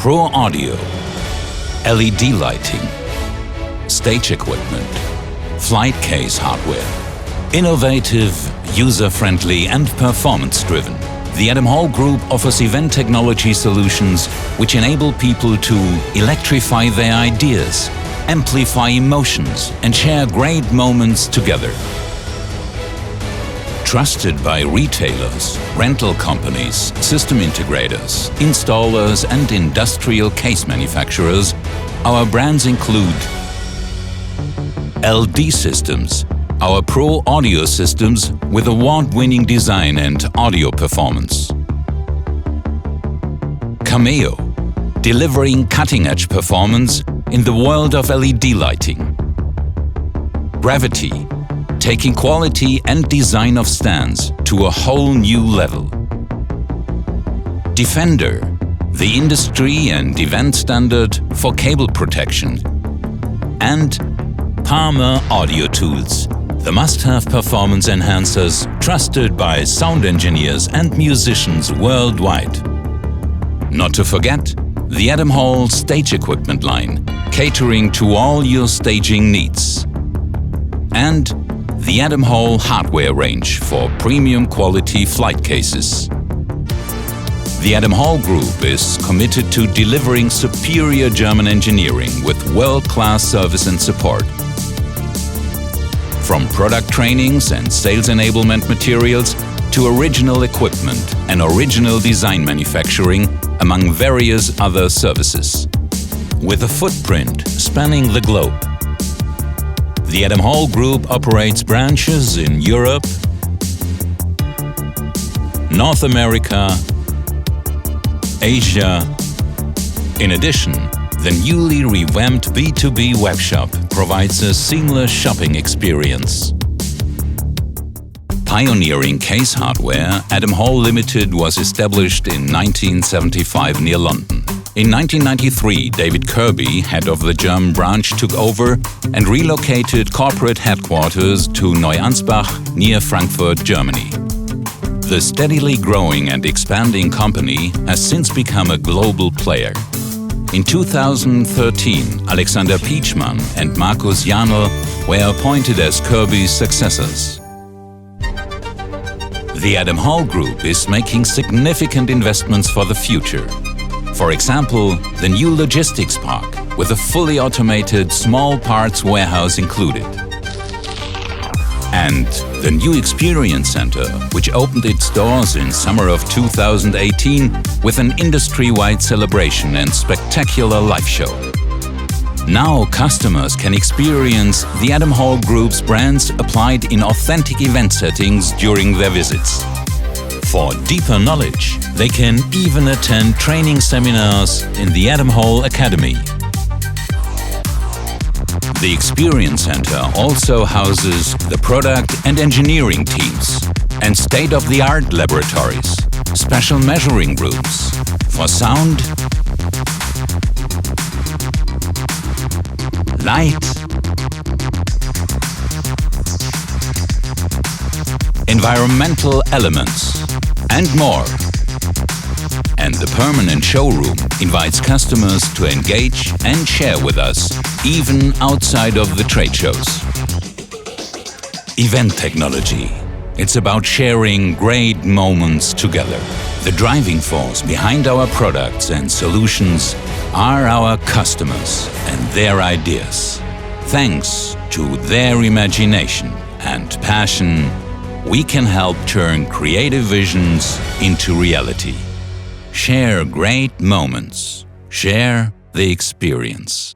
Pro audio, LED lighting, stage equipment, flight case hardware. Innovative, user-friendly and performance-driven, the Adam Hall Group offers event technology solutions which enable people to electrify their ideas, amplify emotions and share great moments together. Trusted by retailers, rental companies, system integrators, installers and industrial case manufacturers, our brands include LD Systems, our pro audio systems with award-winning design and audio performance. Cameo, delivering cutting-edge performance in the world of LED lighting. Gravity, taking quality and design of stands to a whole new level. Defender, the industry and event standard for cable protection. And Palmer Audio Tools, the must-have performance enhancers trusted by sound engineers and musicians worldwide. Not to forget, the Adam Hall stage equipment line, catering to all your staging needs. And the Adam Hall hardware range for premium quality flight cases. The Adam Hall Group is committed to delivering superior German engineering with world-class service and support. From product trainings and sales enablement materials to original equipment and original design manufacturing, among various other services. With a footprint spanning the globe, the Adam Hall Group operates branches in Europe, North America, Asia. In addition, the newly revamped B2B webshop provides a seamless shopping experience. Pioneering case hardware, Adam Hall Limited was established in 1975 near London. In 1993, David Kirby, head of the German branch, took over and relocated corporate headquarters to Neuansbach near Frankfurt, Germany. The steadily growing and expanding company has since become a global player. In 2013, Alexander Pietschmann and Markus Janel were appointed as Kirby's successors. The Adam Hall Group is making significant investments for the future. For example, the new logistics park with a fully automated small parts warehouse included. And the new experience center, which opened its doors in summer of 2018 with an industry-wide celebration and spectacular live show. Now customers can experience the Adam Hall Group's brands applied in authentic event settings during their visits. For deeper knowledge, they can even attend training seminars in the Adam Hall Academy. The Experience Center also houses the product and engineering teams and state-of-the-art laboratories, special measuring rooms for sound, light, environmental elements, and more. And the permanent showroom invites customers to engage and share with us, even outside of the trade shows. Event technology. It's about sharing great moments together. The driving force behind our products and solutions are our customers and their ideas. Thanks to their imagination and passion, we can help turn creative visions into reality. Share great moments. Share the experience.